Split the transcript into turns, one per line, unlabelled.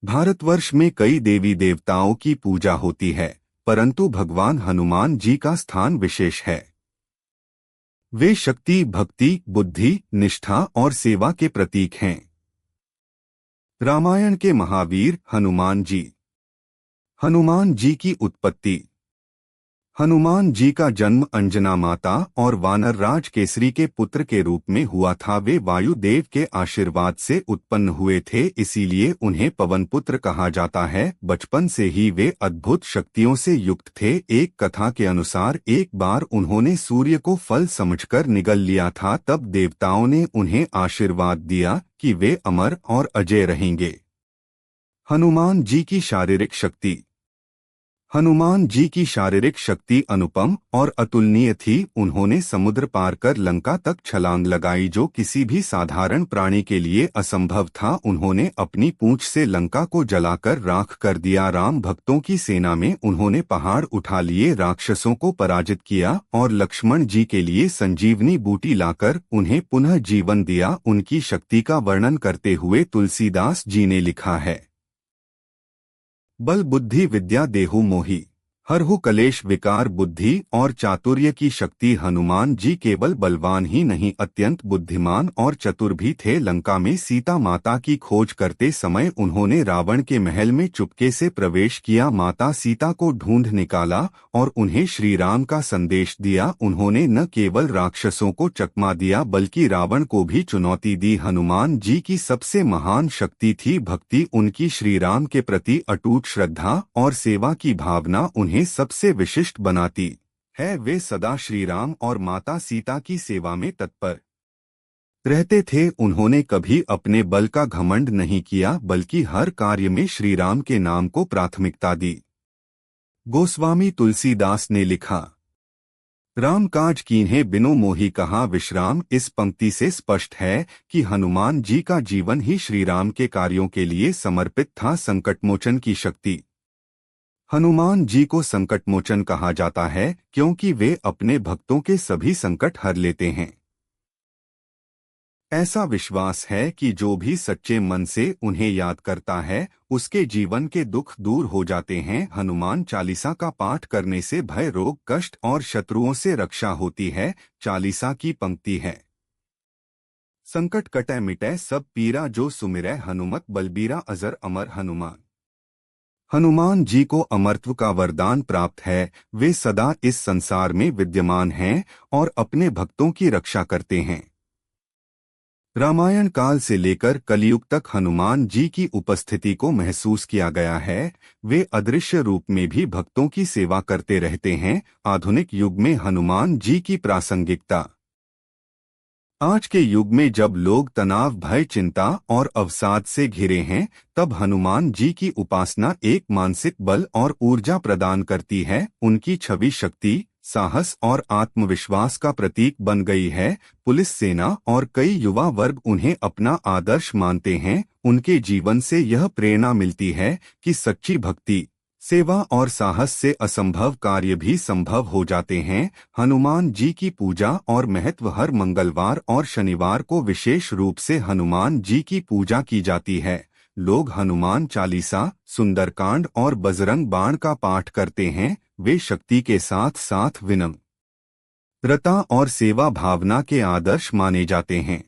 भारतवर्ष में कई देवी देवताओं की पूजा होती है, परंतु भगवान हनुमान जी का स्थान विशेष है। वे शक्ति, भक्ति, बुद्धि, निष्ठा और सेवा के प्रतीक हैं। रामायण के महावीर हनुमान जी। हनुमान जी की उत्पत्ति। हनुमान जी का जन्म अंजना माता और वानर राज केसरी के पुत्र के रूप में हुआ था। वे वायुदेव के आशीर्वाद से उत्पन्न हुए थे, इसीलिए उन्हें पवन पुत्र कहा जाता है। बचपन से ही वे अद्भुत शक्तियों से युक्त थे। एक कथा के अनुसार एक बार उन्होंने सूर्य को फल समझकर निगल लिया था, तब देवताओं ने उन्हें आशीर्वाद दिया कि वे अमर और अजय रहेंगे। हनुमान जी की शारीरिक शक्ति। हनुमान जी की शारीरिक शक्ति अनुपम और अतुलनीय थी। उन्होंने समुद्र पार कर लंका तक छलांग लगाई, जो किसी भी साधारण प्राणी के लिए असंभव था। उन्होंने अपनी पूंछ से लंका को जलाकर राख कर दिया। राम भक्तों की सेना में उन्होंने पहाड़ उठा लिए, राक्षसों को पराजित किया और लक्ष्मण जी के लिए संजीवनी बूटी लाकर उन्हें पुनः जीवन दिया। उनकी शक्ति का वर्णन करते हुए तुलसीदास जी ने लिखा है, बल बुद्धि विद्या देहु मोहि, हरहु कलेश विकार बुद्धि और चातुर्य की शक्ति। हनुमान जी केवल बलवान ही नहीं, अत्यंत बुद्धिमान और चतुर भी थे। लंका में सीता माता की खोज करते समय उन्होंने रावण के महल में चुपके से प्रवेश किया, माता सीता को ढूंढ निकाला और उन्हें श्री राम का संदेश दिया। उन्होंने न केवल राक्षसों को चकमा दिया बल्कि रावण को भी चुनौती दी। हनुमान जी की सबसे महान शक्ति थी भक्ति। उनकी श्री राम के प्रति अटूट श्रद्धा और सेवा की भावना उन्हें सबसे विशिष्ट बनाती है। वे सदा श्री राम और माता सीता की सेवा में तत्पर रहते थे। उन्होंने कभी अपने बल का घमंड नहीं किया, बल्कि हर कार्य में श्री राम के नाम को प्राथमिकता दी। गोस्वामी तुलसीदास ने लिखा, राम काज कीन्हे बिनु मोहि कहा विश्राम। इस पंक्ति से स्पष्ट है कि हनुमान जी का जीवन ही श्री राम के कार्यों के लिए समर्पित था। संकटमोचन की शक्ति। हनुमान जी को संकटमोचन कहा जाता है क्योंकि वे अपने भक्तों के सभी संकट हर लेते हैं। ऐसा विश्वास है कि जो भी सच्चे मन से उन्हें याद करता है, उसके जीवन के दुख दूर हो जाते हैं। हनुमान चालीसा का पाठ करने से भय, रोग, कष्ट और शत्रुओं से रक्षा होती है। चालीसा की पंक्ति है, संकट कटै मिटै सब पीरा, जो सुमिरै हनुमत बलबीरा अजर अमर हनुमान। हनुमान जी को अमरत्व का वरदान प्राप्त है। वे सदा इस संसार में विद्यमान हैं और अपने भक्तों की रक्षा करते हैं। रामायण काल से लेकर कलयुग तक हनुमान जी की उपस्थिति को महसूस किया गया है। वे अदृश्य रूप में भी भक्तों की सेवा करते रहते हैं। आधुनिक युग में हनुमान जी की प्रासंगिकता। आज के युग में जब लोग तनाव, भय, चिंता और अवसाद से घिरे हैं, तब हनुमान जी की उपासना एक मानसिक बल और ऊर्जा प्रदान करती है। उनकी छवि शक्ति, साहस और आत्मविश्वास का प्रतीक बन गई है। पुलिस, सेना और कई युवा वर्ग उन्हें अपना आदर्श मानते हैं। उनके जीवन से यह प्रेरणा मिलती है कि सच्ची भक्ति, सेवा और साहस से असंभव कार्य भी संभव हो जाते हैं। हनुमान जी की पूजा और महत्व। हर मंगलवार और शनिवार को विशेष रूप से हनुमान जी की पूजा की जाती है। लोग हनुमान चालीसा, सुंदरकांड और बजरंग बाण का पाठ करते हैं। वे शक्ति के साथ साथ विनम्रता और सेवा भावना के आदर्श माने जाते हैं।